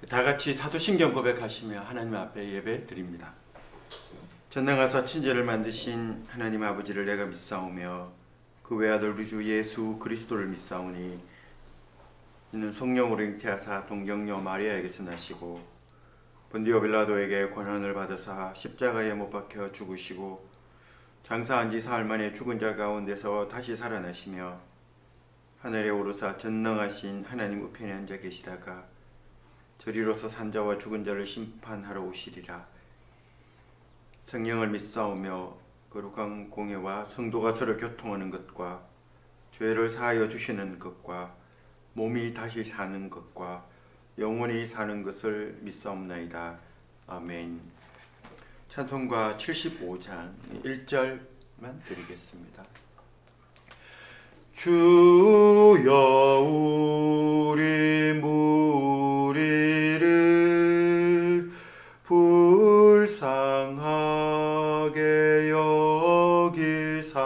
다 같이 사도신경 고백하시며 하나님 앞에 예배 드립니다. 전능하사 천지를 만드신 하나님 아버지를 내가 믿사오며 그 외아들 우리 주 예수 그리스도를 믿사오니 이는 성령으로 잉태하사 동정녀 마리아에게서 나시고 본디오 빌라도에게 권한을 받으사 십자가에 못 박혀 죽으시고 장사한 지 사흘 만에 죽은 자 가운데서 다시 살아나시며 하늘에 오르사 전능하신 하나님 우편에 앉아 계시다가 저리로서 산자와 죽은 자를 심판하러 오시리라. 성령을 믿사오며 거룩한 공예와 성도가 서로 교통하는 것과 죄를 사하여 주시는 것과 몸이 다시 사는 것과 영원히 사는 것을 믿사옵나이다. 아멘. 찬송가 75장 1절만 드리겠습니다. 주여 우리 무리를 불쌍하게 여기사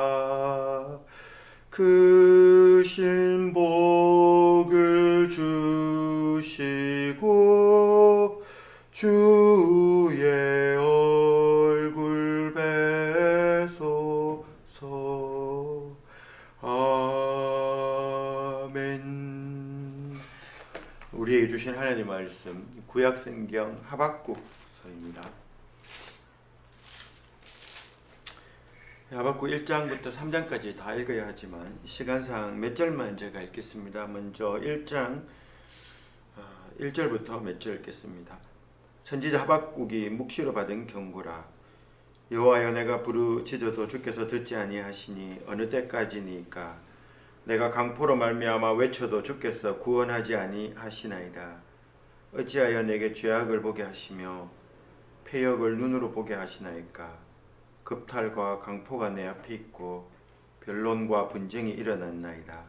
크신 복을 주시고 주의 얼굴 뵈소서. 아멘. 우리에게 주신 하나님의 말씀 구약성경 하박국서입니다. 하박국 1장부터 3장까지 다 읽어야 하지만 시간상 몇 절만 제가 읽겠습니다. 먼저 1장 1절부터 몇 절 읽겠습니다. 선지자 하박국이 묵시로 받은 경고라. 여호와여, 내가 부르짖어도 주께서 듣지 아니하시니 어느 때까지니까? 내가 강포로 말미암아 외쳐도 주께서 구원하지 아니하시나이다. 어찌하여 내게 죄악을 보게 하시며 패역을 눈으로 보게 하시나이까? 급탈과 강포가 내 앞에 있고 변론과 분쟁이 일어났나이다.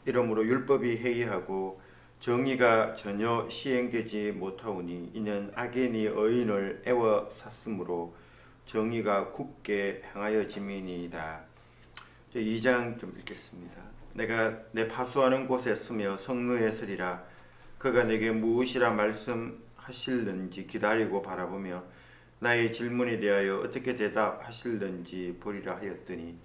이러므로 율법이 해이하고 정의가 전혀 시행되지 못하오니 이는 악인이 의인을 애워쌌으므로 정의가 굳게 행하여짐이니이다. 2장 좀 읽겠습니다. 내가 내 파수하는 곳에 서며 성루에 서리라. 그가 내게 무엇이라 말씀하실는지 기다리고 바라보며 나의 질문에 대하여 어떻게 대답하실는지 보리라 하였더니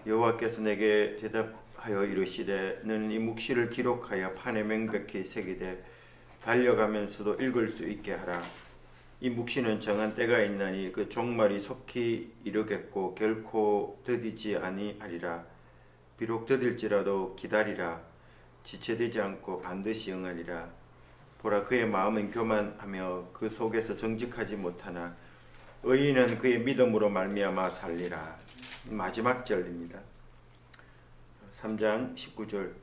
여호와께서 내게 대답하여 이르시되 너는 이 묵시를 기록하여 판에 명백히 새기되 달려가면서도 읽을 수 있게 하라. 이 묵시는 정한 때가 있나니 그 종말이 속히 이르겠고 결코 더디지 아니하리라. 비록 더딜지라도 기다리라. 지체되지 않고 반드시 응하리라. 보라, 그의 마음은 교만하며 그 속에서 정직하지 못하나 의인은 그의 믿음으로 말미암아 살리라. 마지막 절입니다. 3장 19절.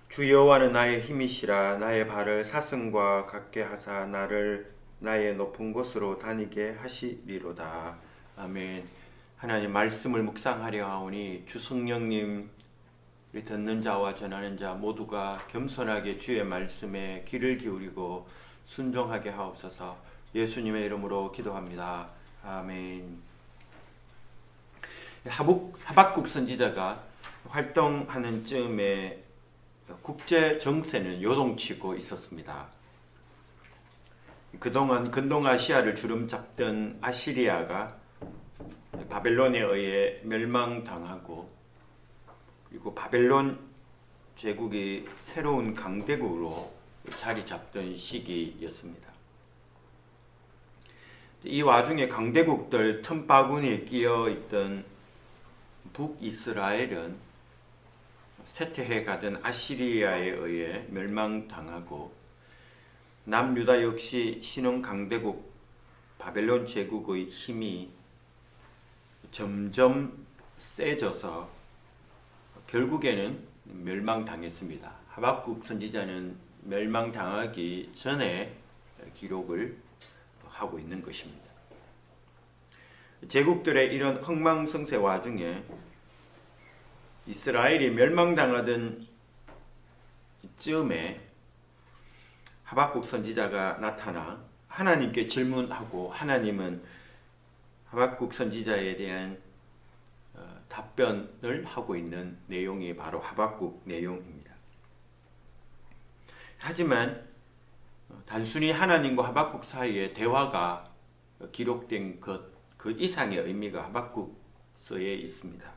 주 여호와는 나의 힘이시라. 나의 발을 사슴과 같게 하사 나를 나의 높은 곳으로 다니게 하시리로다. 아멘. 하나님 말씀을 묵상하려 하오니 주 성령님, 우리 듣는 자와 전하는 자 모두가 겸손하게 주의 말씀에 귀를 기울이고 순종하게 하옵소서. 예수님의 이름으로 기도합니다. 아멘. 하박국 선지자가 활동하는 즈음에 국제 정세는 요동치고 있었습니다. 그동안 근동아시아를 주름잡던 아시리아가 바벨론에 의해 멸망당하고 그리고 바벨론 제국이 새로운 강대국으로 자리 잡던 시기였습니다. 이 와중에 강대국들 틈바구니에 끼어 있던 북이스라엘은 쇠퇴해 가던 아시리아에 의해 멸망당하고 남유다 역시 신흥 강대국 바벨론 제국의 힘이 점점 세져서 결국에는 멸망당했습니다. 하박국 선지자는 멸망당하기 전에 기록을 하고 있는 것입니다. 제국들의 이런 흥망성쇠 와중에 이스라엘이 멸망당하던 즈음에 하박국 선지자가 나타나 하나님께 질문하고 하나님은 하박국 선지자에 대한 답변을 하고 있는 내용이 바로 하박국 내용입니다. 하지만 단순히 하나님과 하박국 사이의 대화가 기록된 그 이상의 의미가 하박국서에 있습니다.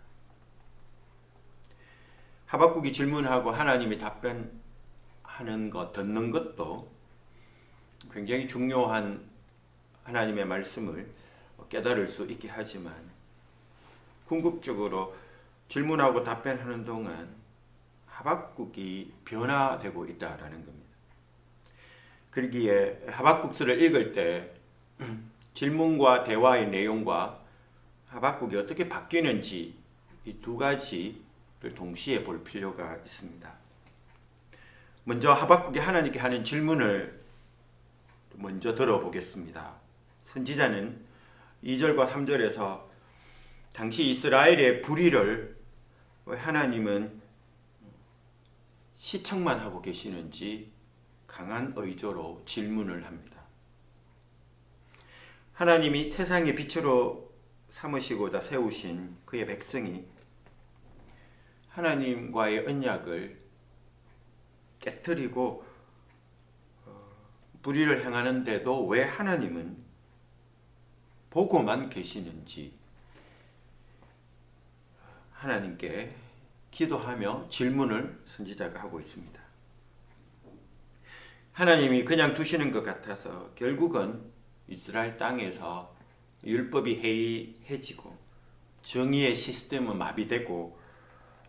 하박국이 질문하고 하나님이 답변하는 것, 듣는 것도 굉장히 중요한 하나님의 말씀을 깨달을 수 있게 하지만 궁극적으로 질문하고 답변하는 동안 하박국이 변화되고 있다라는 겁니다. 그러기에 하박국서를 읽을 때 질문과 대화의 내용과 하박국이 어떻게 바뀌는지 이 두 가지를 동시에 볼 필요가 있습니다. 먼저 하박국이 하나님께 하는 질문을 먼저 들어보겠습니다. 선지자는 2절과 3절에서 당시 이스라엘의 불의를 왜 하나님은 시청만 하고 계시는지 강한 의조로 질문을 합니다. 하나님이 세상의 빛으로 삼으시고자 세우신 그의 백성이 하나님과의 언약을 깨트리고 불의를 행하는데도 왜 하나님은 보고만 계시는지 하나님께 기도하며 질문을 선지자가 하고 있습니다. 하나님이 그냥 두시는 것 같아서 결국은 이스라엘 땅에서 율법이 해이해지고 정의의 시스템은 마비되고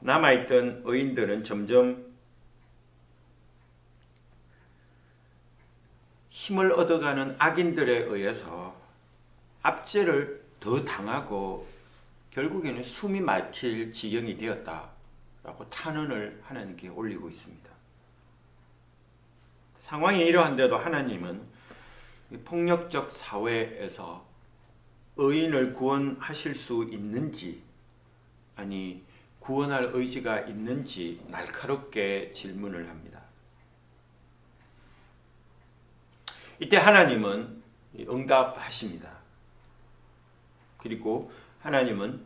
남아있던 의인들은 점점 힘을 얻어가는 악인들에 의해서 압제를 더 당하고 결국에는 숨이 막힐 지경이 되었다라고 탄원을 하나님께 올리고 있습니다. 상황이 이러한데도 하나님은 폭력적 사회에서 의인을 구원하실 수 있는지 아니 구원할 의지가 있는지 날카롭게 질문을 합니다. 이때 하나님은 응답하십니다. 그리고 하나님은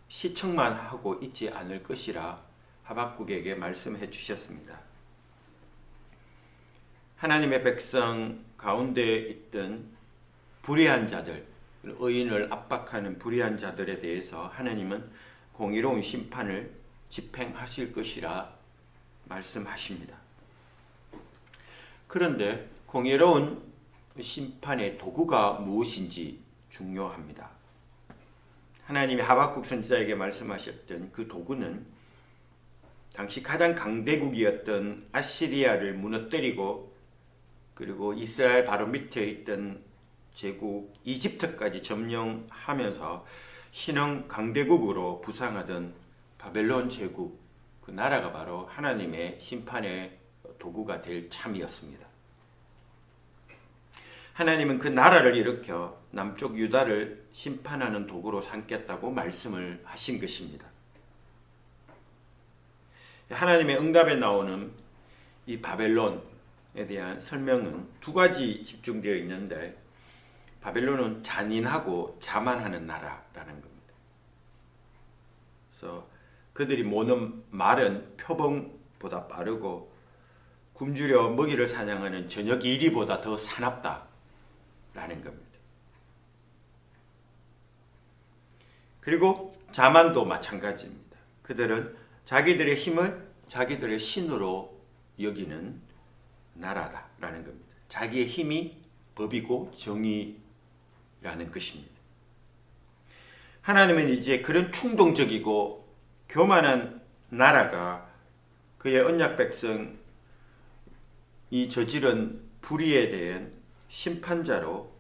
시청만 하고 있지 않을 것이라 하박국에게 말씀해 주셨습니다. 하나님의 백성 가운데 있던 불의한 자들, 의인을 압박하는 불의한 자들에 대해서 하나님은 공의로운 심판을 집행하실 것이라 말씀하십니다. 그런데 공의로운 심판의 도구가 무엇인지 중요합니다. 하나님이 하박국 선지자에게 말씀하셨던 그 도구는 당시 가장 강대국이었던 아시리아를 무너뜨리고 그리고 이스라엘 바로 밑에 있던 제국 이집트까지 점령하면서 신흥 강대국으로 부상하던 바벨론 제국 그 나라가 바로 하나님의 심판의 도구가 될 참이었습니다. 하나님은 그 나라를 일으켜 남쪽 유다를 심판하는 도구로 삼겠다고 말씀을 하신 것입니다. 하나님의 응답에 나오는 이 바벨론에 대한 설명은 두 가지 집중되어 있는데 바벨론은 잔인하고 자만하는 나라라는 겁니다. 그래서 그들이 모는 말은 표범보다 빠르고 굶주려 먹이를 사냥하는 저녁 이리보다 더 사납다라는 겁니다. 그리고 자만도 마찬가지입니다. 그들은 자기들의 힘을 자기들의 신으로 여기는 나라다라는 겁니다. 자기의 힘이 법이고 정의라는 것입니다. 하나님은 이제 그런 충동적이고 교만한 나라가 그의 언약 백성 이 저지른 불의에 대한 심판자로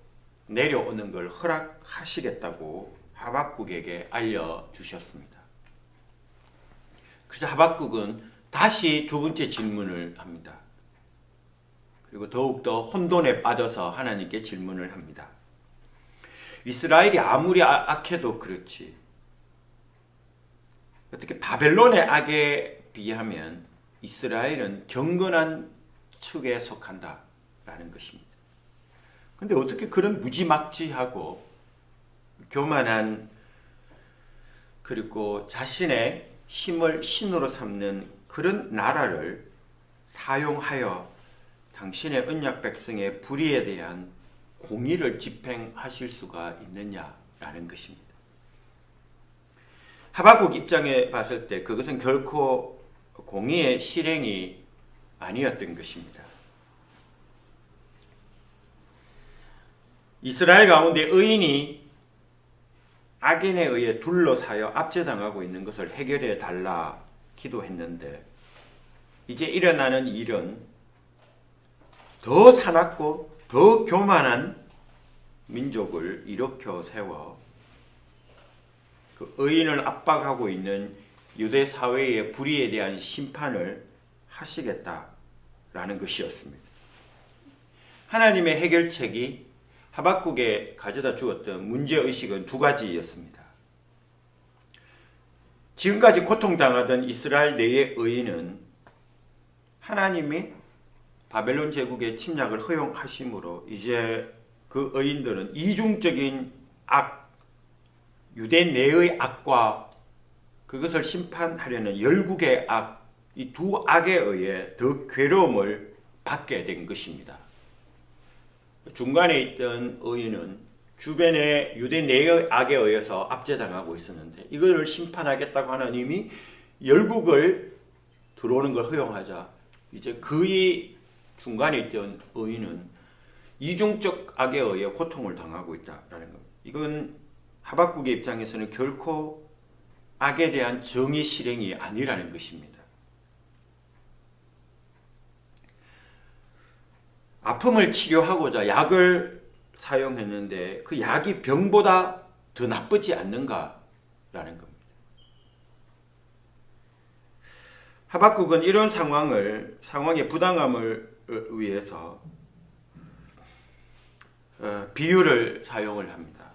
내려오는 걸 허락하시겠다고 하박국에게 알려주셨습니다. 그래서 하박국은 다시 두 번째 질문을 합니다. 그리고 더욱더 혼돈에 빠져서 하나님께 질문을 합니다. 이스라엘이 아무리 악해도 그렇지 어떻게 바벨론의 악에 비하면 이스라엘은 경건한 축에 속한다라는 것입니다. 그런데 어떻게 그런 무지막지하고 교만한 그리고 자신의 힘을 신으로 삼는 그런 나라를 사용하여 당신의 언약 백성의 불의에 대한 공의를 집행하실 수가 있느냐라는 것입니다. 하박국 입장에 봤을 때 그것은 결코 공의의 실행이 아니었던 것입니다. 이스라엘 가운데 의인이 악인에 의해 둘러싸여 압제당하고 있는 것을 해결해 달라 기도했는데, 이제 일어나는 일은 더 사납고 더 교만한 민족을 일으켜 세워 그 의인을 압박하고 있는 유대 사회의 불의에 대한 심판을 하시겠다라는 것이었습니다. 하나님의 해결책이 하박국에 가져다 주었던 문제의식은 두 가지였습니다. 지금까지 고통당하던 이스라엘 내의 의인은 하나님이 바벨론 제국의 침략을 허용하심으로 이제 그 의인들은 이중적인 악, 유대 내의 악과 그것을 심판하려는 열국의 악, 이 두 악에 의해 더 괴로움을 받게 된 것입니다. 중간에 있던 의인은 주변의 유대 내의 악에 의해서 압제당하고 있었는데, 이걸 심판하겠다고 하나님이 열국을 들어오는 걸 허용하자 이제 그의 중간에 있던 의인은 이중적 악에 의해 고통을 당하고 있다라는 겁니다. 이건 하박국의 입장에서는 결코 악에 대한 정의 실행이 아니라는 것입니다. 아픔을 치료하고자 약을 사용했는데 그 약이 병보다 더 나쁘지 않는가라는 겁니다. 하박국은 이런 상황의 부당함을 위해서 비유를 사용을 합니다.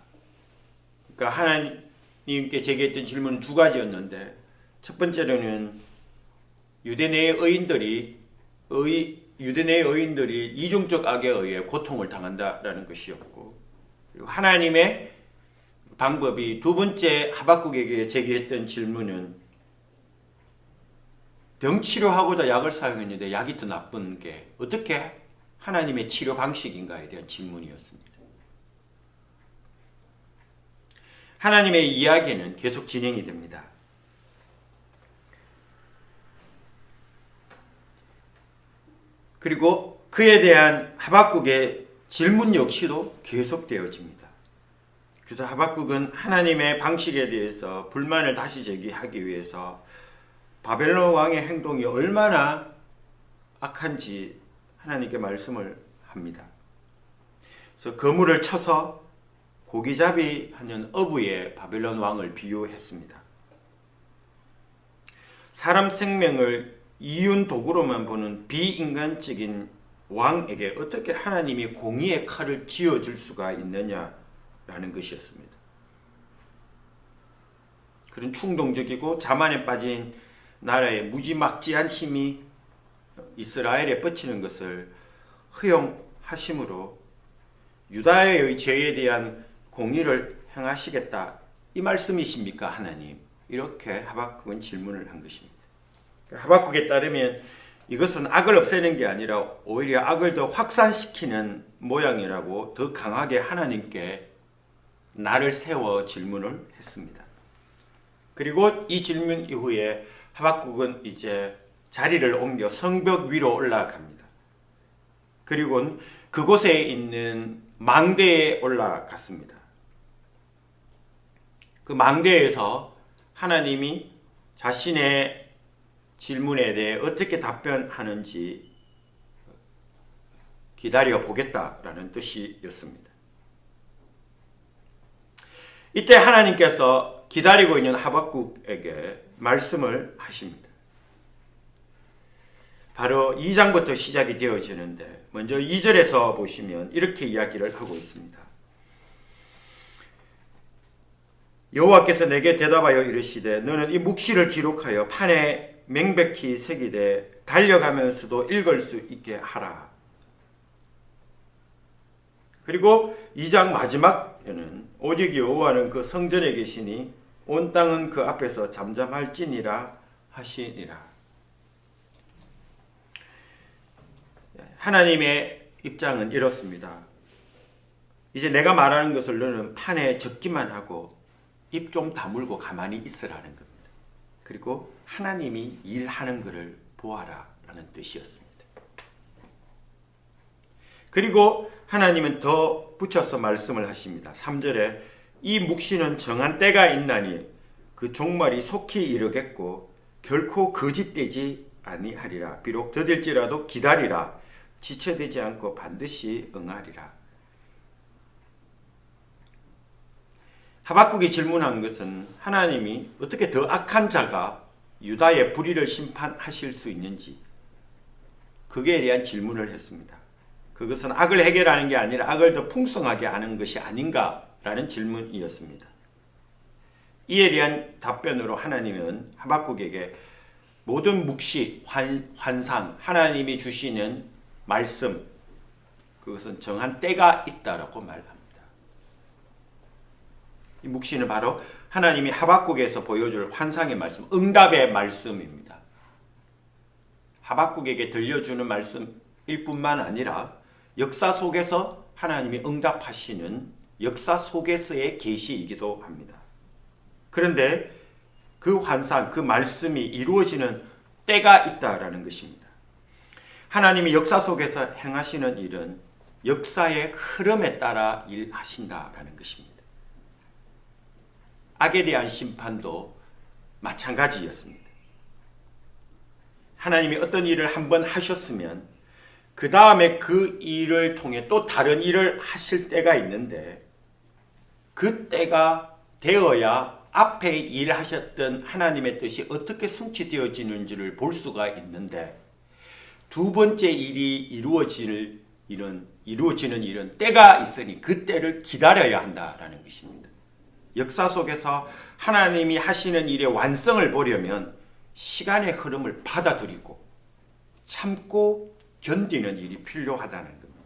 그러니까 하나님께 제기했던 질문은 두 가지였는데, 첫 번째로는 유대 내의 의인들이 이중적 악에 의해 고통을 당한다라는 것이었고, 그리고 하나님의 방법이 두 번째 하박국에게 제기했던 질문은 병 치료하고자 약을 사용했는데 약이 더 나쁜 게 어떻게 하나님의 치료 방식인가에 대한 질문이었습니다. 하나님의 이야기는 계속 진행이 됩니다. 그리고 그에 대한 하박국의 질문 역시도 계속되어집니다. 그래서 하박국은 하나님의 방식에 대해서 불만을 다시 제기하기 위해서 바벨론 왕의 행동이 얼마나 악한지 하나님께 말씀을 합니다. 그래서 거물을 쳐서 고기잡이 하는 어부의 바벨론 왕을 비유했습니다. 사람 생명을 이윤 도구로만 보는 비인간적인 왕에게 어떻게 하나님이 공의의 칼을 쥐어줄 수가 있느냐라는 것이었습니다. 그런 충동적이고 자만에 빠진 나라의 무지막지한 힘이 이스라엘에 뻗치는 것을 허용하심으로 유다의 죄에 대한 공의를 행하시겠다, 이 말씀이십니까 하나님? 이렇게 하박국은 질문을 한 것입니다. 하박국에 따르면 이것은 악을 없애는 게 아니라 오히려 악을 더 확산시키는 모양이라고 더 강하게 하나님께 나를 세워 질문을 했습니다. 그리고 이 질문 이후에 하박국은 이제 자리를 옮겨 성벽 위로 올라갑니다. 그리고 그곳에 있는 망대에 올라갔습니다. 그 망대에서 하나님이 자신의 질문에 대해 어떻게 답변하는지 기다려 보겠다라는 뜻이었습니다. 이때 하나님께서 기다리고 있는 하박국에게 말씀을 하십니다. 바로 2장부터 시작이 되어지는데, 먼저 2절에서 보시면 이렇게 이야기를 하고 있습니다. 여호와께서 내게 대답하여 이르시되 너는 이 묵시를 기록하여 판에 명백히 새기되 달려가면서도 읽을 수 있게 하라. 그리고 2장 마지막에는 오직 여호와는 그 성전에 계시니 온 땅은 그 앞에서 잠잠할지니라 하시니라. 하나님의 입장은 이렇습니다. 이제 내가 말하는 것을 너는 판에 적기만 하고 입 좀 다물고 가만히 있으라는 겁니다. 그리고 하나님이 일하는 것을 보아라 라는 뜻이었습니다. 그리고 하나님은 더 붙여서 말씀을 하십니다. 3절에 이 묵시는 정한 때가 있나니 그 종말이 속히 이르겠고 결코 거짓되지 아니하리라. 비록 더딜지라도 기다리라. 지체되지 않고 반드시 응하리라. 하박국이 질문한 것은 하나님이 어떻게 더 악한 자가 유다의 불의를 심판하실 수 있는지 그에 대한 질문을 했습니다. 그것은 악을 해결하는 게 아니라 악을 더 풍성하게 하는 것이 아닌가라는 질문이었습니다. 이에 대한 답변으로 하나님은 하박국에게 모든 묵시, 환상, 하나님이 주시는 말씀, 그것은 정한 때가 있다라고 말합니다. 이 묵시는 바로 하나님이 하박국에서 보여줄 환상의 말씀, 응답의 말씀입니다. 하박국에게 들려주는 말씀일 뿐만 아니라 역사 속에서 하나님이 응답하시는 역사 속에서의 계시이기도 합니다. 그런데 그 환상, 그 말씀이 이루어지는 때가 있다라는 것입니다. 하나님이 역사 속에서 행하시는 일은 역사의 흐름에 따라 일하신다라는 것입니다. 악에 대한 심판도 마찬가지였습니다. 하나님이 어떤 일을 한번 하셨으면 그 다음에 그 일을 통해 또 다른 일을 하실 때가 있는데 그 때가 되어야 앞에 일하셨던 하나님의 뜻이 어떻게 성취되어지는지를 볼 수가 있는데 두 번째 일이 이루어지는 일은 때가 있으니 그 때를 기다려야 한다라는 것입니다. 역사 속에서 하나님이 하시는 일의 완성을 보려면 시간의 흐름을 받아들이고 참고 견디는 일이 필요하다는 겁니다.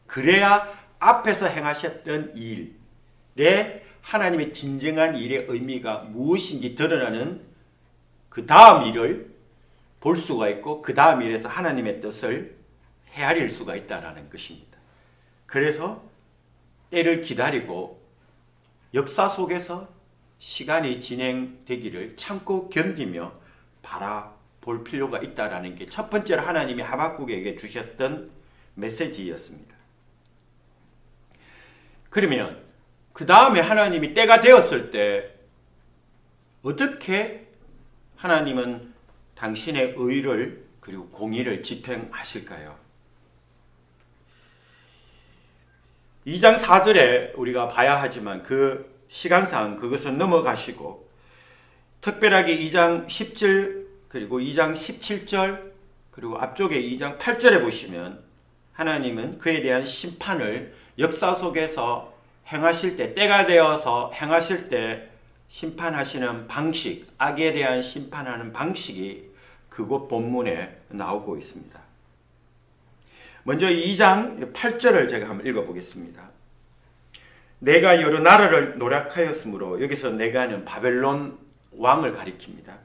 그래야 앞에서 행하셨던 일에 하나님의 진정한 일의 의미가 무엇인지 드러나는 그 다음 일을 볼 수가 있고 그 다음 일에서 하나님의 뜻을 헤아릴 수가 있다는 것입니다. 그래서 때를 기다리고 역사 속에서 시간이 진행되기를 참고 견디며 바라볼 필요가 있다는 게 첫 번째로 하나님이 하박국에게 주셨던 메시지였습니다. 그러면 그 다음에 하나님이 때가 되었을 때 어떻게 하나님은 당신의 의를 그리고 공의를 집행하실까요? 2장 4절에 우리가 봐야 하지만 그 시간상 그것은 넘어가시고 특별하게 2장 10절 그리고 2장 17절 그리고 앞쪽에 2장 8절에 보시면 하나님은 그에 대한 심판을 역사 속에서 행하실 때 때가 되어서 행하실 때 심판하시는 방식, 악에 대한 심판하는 방식이 그곳 본문에 나오고 있습니다. 먼저 2장 8절을 제가 한번 읽어보겠습니다. 내가 여러 나라를 노략하였으므로 여기서 내가는 바벨론 왕을 가리킵니다.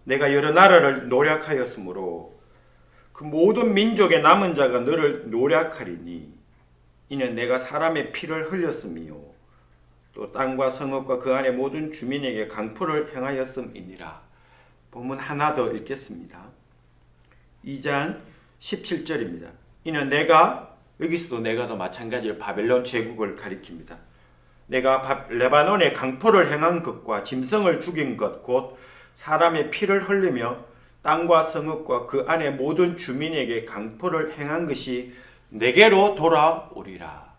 내가 여러 나라를 노략하였으므로 그 모든 민족의 남은 자가 너를 노략하리니 이는 내가 사람의 피를 흘렸음이요 또 땅과 성읍과 그 안에 모든 주민에게 강포를 행하였음이니라. 본문 하나 더 읽겠습니다. 2장 17절입니다. 이는 내가 여기서도 내가도 마찬가지로 바벨론 제국을 가리킵니다. 내가 레바논에 강포를 행한 것과 짐승을 죽인 것 곧 사람의 피를 흘리며 땅과 성읍과 그 안에 모든 주민에게 강포를 행한 것이 내게로 돌아오리라.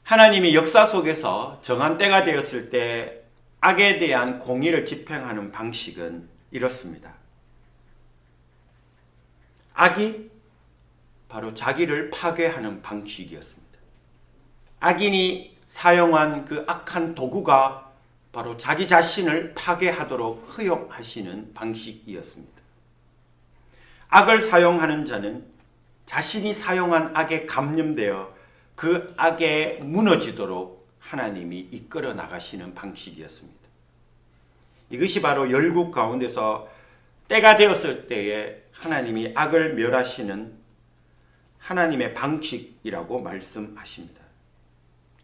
하나님이 역사 속에서 정한 때가 되었을 때 악에 대한 공의를 집행하는 방식은 이렇습니다. 악이 바로 자기를 파괴하는 방식이었습니다. 악인이 사용한 그 악한 도구가 바로 자기 자신을 파괴하도록 허용하시는 방식이었습니다. 악을 사용하는 자는 자신이 사용한 악에 감염되어 그 악에 무너지도록 하나님이 이끌어 나가시는 방식이었습니다. 이것이 바로 열국 가운데서 때가 되었을 때에 하나님이 악을 멸하시는 하나님의 방식이라고 말씀하십니다.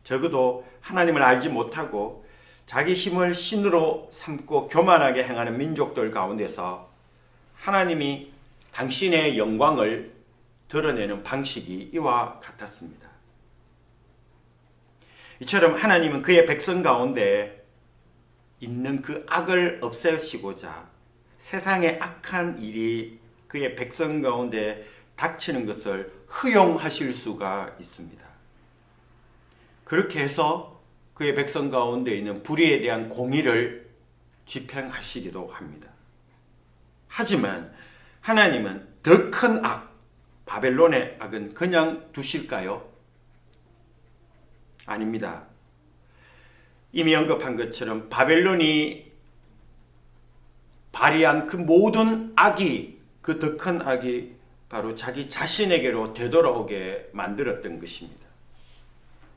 적어도 하나님을 알지 못하고 자기 힘을 신으로 삼고 교만하게 행하는 민족들 가운데서 하나님이 당신의 영광을 드러내는 방식이 이와 같았습니다. 이처럼 하나님은 그의 백성 가운데 있는 그 악을 없애시고자 세상의 악한 일이 그의 백성 가운데 닥치는 것을 허용하실 수가 있습니다. 그렇게 해서 그의 백성 가운데 있는 불의에 대한 공의를 집행하시기도 합니다. 하지만 하나님은 더 큰 악, 바벨론의 악은 그냥 두실까요? 아닙니다. 이미 언급한 것처럼 바벨론이 발휘한 그 모든 악이, 그 더 큰 악이 바로 자기 자신에게로 되돌아오게 만들었던 것입니다.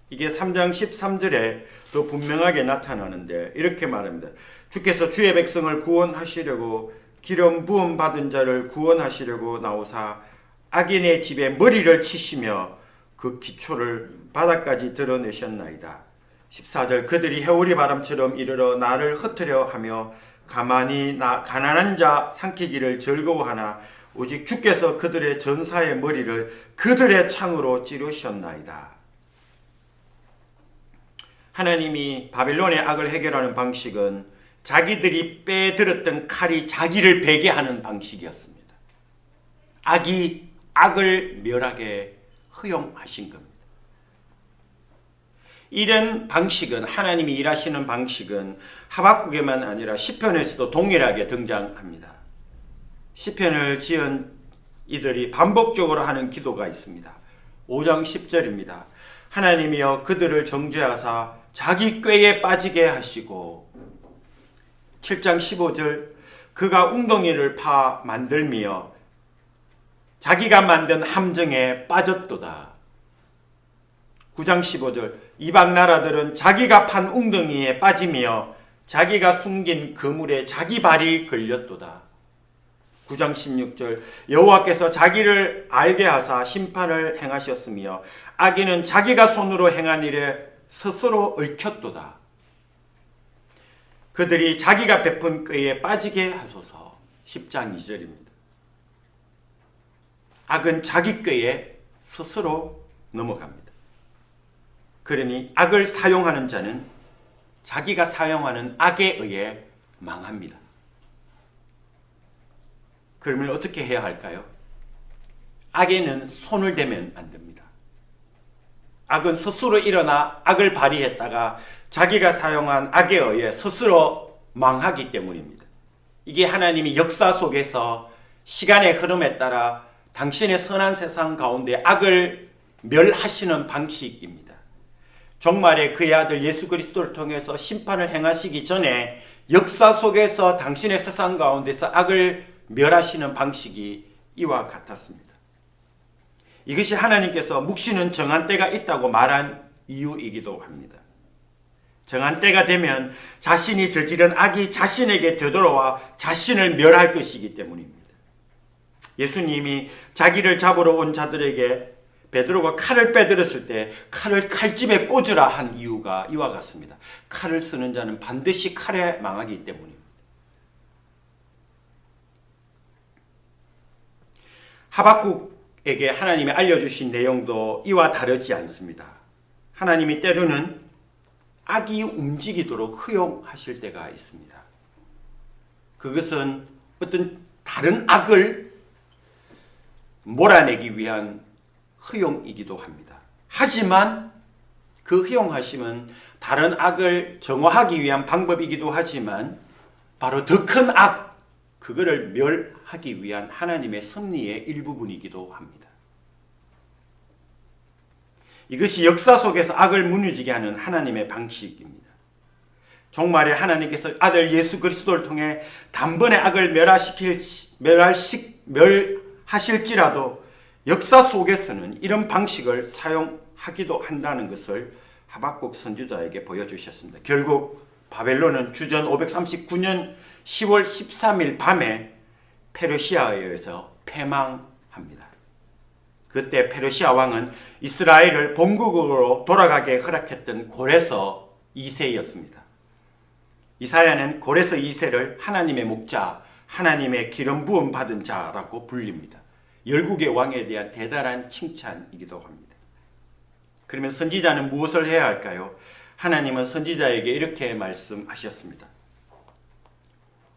이게 3장 13절에 더 분명하게 나타나는데 이렇게 말합니다. 주께서 주의 백성을 구원하시려고 기름 부음 받은 자를 구원하시려고 나오사 악인의 집에 머리를 치시며 그 기초를 바닥까지 드러내셨나이다. 14절 그들이 해오리 바람처럼 이르러 나를 흩으려 하며 가만히 가난한 자 삼키기를 즐거워하나 오직 주께서 그들의 전사의 머리를 그들의 창으로 찌르셨나이다. 하나님이 바벨론의 악을 해결하는 방식은 자기들이 빼들었던 칼이 자기를 베게 하는 방식이었습니다. 악이 악을 멸하게 허용하신 겁니다. 이런 방식은, 하나님이 일하시는 방식은 하박국에만 아니라 시편에서도 동일하게 등장합니다. 시편을 지은 이들이 반복적으로 하는 기도가 있습니다. 5장 10절입니다. 하나님이여 그들을 정죄하사 자기 꾀에 빠지게 하시고, 7장 15절 그가 웅덩이를 파 만들며 자기가 만든 함정에 빠졌도다. 9장 15절 이방 나라들은 자기가 판 웅덩이에 빠지며 자기가 숨긴 그물에 자기 발이 걸렸도다. 9장 16절 여호와께서 자기를 알게 하사 심판을 행하셨으며 악인은 자기가 손으로 행한 일에 스스로 얽혔도다. 그들이 자기가 베푼 꾀에 빠지게 하소서. 10장 2절입니다. 악은 자기 꾀에 스스로 넘어갑니다. 그러니 악을 사용하는 자는 자기가 사용하는 악에 의해 망합니다. 그러면 어떻게 해야 할까요? 악에는 손을 대면 안 됩니다. 악은 스스로 일어나 악을 발휘했다가 자기가 사용한 악에 의해 스스로 망하기 때문입니다. 이게 하나님이 역사 속에서 시간의 흐름에 따라 당신의 선한 세상 가운데 악을 멸하시는 방식입니다. 종말에 그의 아들 예수 그리스도를 통해서 심판을 행하시기 전에 역사 속에서 당신의 세상 가운데서 악을 멸하시는 방식이 이와 같았습니다. 이것이 하나님께서 묵시는 정한 때가 있다고 말한 이유이기도 합니다. 정한 때가 되면 자신이 저지른 악이 자신에게 되돌아와 자신을 멸할 것이기 때문입니다. 예수님이 자기를 잡으러 온 자들에게 베드로가 칼을 빼들었을 때 칼을 칼집에 꽂으라 한 이유가 이와 같습니다. 칼을 쓰는 자는 반드시 칼에 망하기 때문입니다. 하박국에게 하나님이 알려주신 내용도 이와 다르지 않습니다. 하나님이 때로는 악이 움직이도록 허용하실 때가 있습니다. 그것은 어떤 다른 악을 몰아내기 위한 허용이기도 합니다. 하지만 그 허용하심은 다른 악을 정화하기 위한 방법이기도 하지만 바로 더 큰 악, 그거를 멸하기 위한 하나님의 섭리의 일부분이기도 합니다. 이것이 역사 속에서 악을 무너지게 하는 하나님의 방식입니다. 종말에 하나님께서 아들 예수 그리스도를 통해 단번에 악을 멸하실지라도 역사 속에서는 이런 방식을 사용하기도 한다는 것을 하박국 선지자에게 보여주셨습니다. 결국 바벨론은 주전 539년 10월 13일 밤에 페르시아에 의해서 패망합니다. 그때 페르시아 왕은 이스라엘을 본국으로 돌아가게 허락했던 고레서 2세였습니다. 이사야는 고레서 2세를 하나님의 목자, 하나님의 기름 부음 받은 자라고 불립니다. 열국의 왕에 대한 대단한 칭찬이기도 합니다. 그러면 선지자는 무엇을 해야 할까요? 하나님은 선지자에게 이렇게 말씀하셨습니다.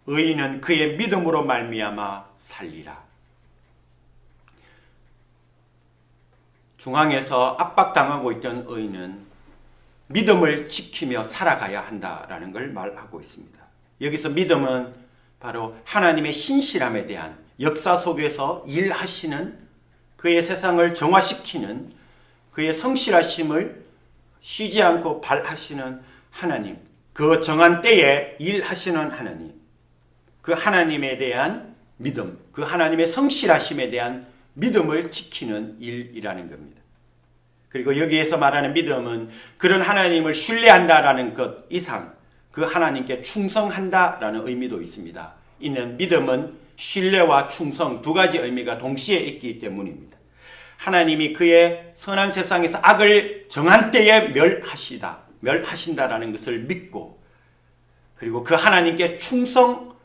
의인은 그의 믿음으로 말미암아 살리라. 중앙에서 압박당하고 있던 의인은 믿음을 지키며 살아가야 한다라는 걸 말하고 있습니다. 여기서 믿음은 바로 하나님의 신실함에 대한 역사 속에서 일하시는 그의 세상을 정화시키는 그의 성실하심을 쉬지 않고 발하시는 하나님, 그 정한 때에 일하시는 하나님, 그 하나님에 대한 믿음, 그 하나님의 성실하심에 대한 믿음을 지키는 일이라는 겁니다. 그리고 여기에서 말하는 믿음은 그런 하나님을 신뢰한다라는 것 이상 그 하나님께 충성한다라는 의미도 있습니다. 이는 믿음은 신뢰와 충성 두 가지 의미가 동시에 있기 때문입니다. 하나님이 그의 선한 세상에서 악을 정한 때에 멸하신다라는 것을 믿고 그리고 그 하나님께 충성하는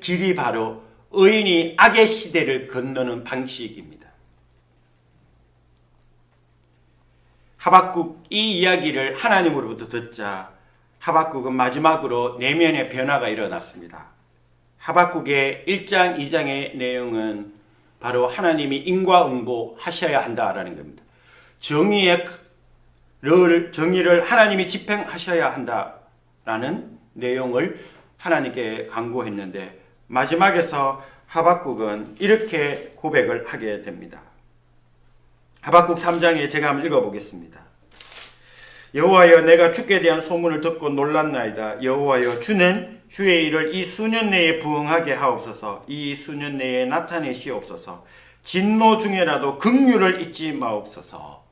길이 바로 의인이 악의 시대를 건너는 방식입니다. 하박국 이 이야기를 하나님으로부터 듣자 하박국은 마지막으로 내면의 변화가 일어났습니다. 하박국의 1장, 2장의 내용은 바로 하나님이 인과응보하셔야 한다라는 겁니다. 정의를 하나님이 집행하셔야 한다라는 내용을 하나님께 간구했는데 마지막에서 하박국은 이렇게 고백을 하게 됩니다. 하박국 3장에 제가 한번 읽어보겠습니다. 여호와여 내가 주께 대한 소문을 듣고 놀랐나이다. 여호와여 주는 주의 일을 이 수년 내에 부응하게 하옵소서. 이 수년 내에 나타내시옵소서. 진노 중에라도 긍휼을 잊지 마옵소서.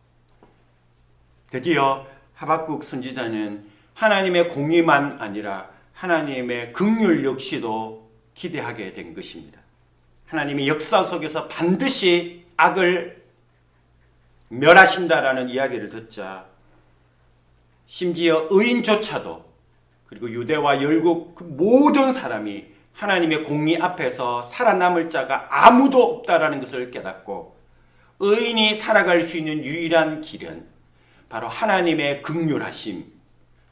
드디어 하박국 선지자는 하나님의 공의만 아니라 하나님의 긍휼 역시도 기대하게 된 것입니다. 하나님이 역사 속에서 반드시 악을 멸하신다라는 이야기를 듣자 심지어 의인조차도 그리고 유대와 열국 그 모든 사람이 하나님의 공의 앞에서 살아남을 자가 아무도 없다라는 것을 깨닫고 의인이 살아갈 수 있는 유일한 길은 바로 하나님의 긍휼하심,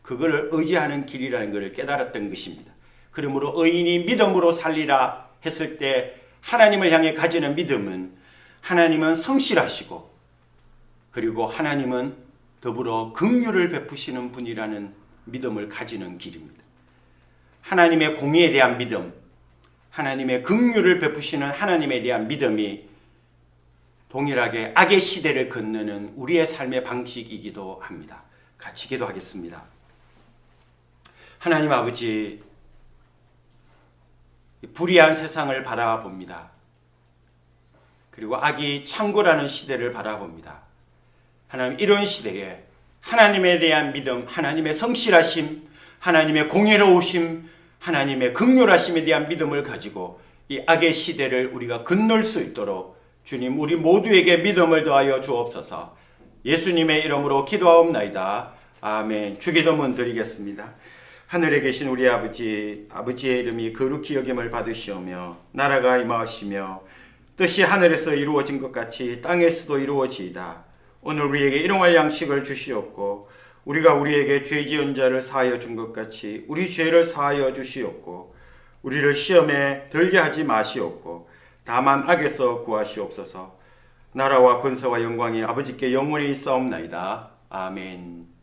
그거를 의지하는 길이라는 것을 깨달았던 것입니다. 그러므로 의인이 믿음으로 살리라 했을 때 하나님을 향해 가지는 믿음은 하나님은 성실하시고 그리고 하나님은 더불어 긍휼을 베푸시는 분이라는 믿음을 가지는 길입니다. 하나님의 공의에 대한 믿음, 하나님의 긍휼을 베푸시는 하나님에 대한 믿음이 동일하게 악의 시대를 건너는 우리의 삶의 방식이기도 합니다. 같이 기도하겠습니다. 하나님 아버지, 불의한 세상을 바라봅니다. 그리고 악이 창궐하는 시대를 바라봅니다. 하나님, 이런 시대에 하나님에 대한 믿음, 하나님의 성실하심, 하나님의 공의로우심, 하나님의 긍휼하심에 대한 믿음을 가지고 이 악의 시대를 우리가 건널 수 있도록 주님, 우리 모두에게 믿음을 더하여 주옵소서. 예수님의 이름으로 기도하옵나이다. 아멘. 주기도문 드리겠습니다. 하늘에 계신 우리 아버지, 아버지의 이름이 거룩히 여김을 받으시오며 나라가 임하시며 뜻이 하늘에서 이루어진 것 같이 땅에서도 이루어지이다. 오늘 우리에게 일용할 양식을 주시옵고 우리가 우리에게 죄 지은 자를 사하여 준 것 같이 우리 죄를 사하여 주시옵고 우리를 시험에 들게 하지 마시옵고 다만 악에서 구하시옵소서. 나라와 권세와 영광이 아버지께 영원히 있사옵나이다. 아멘.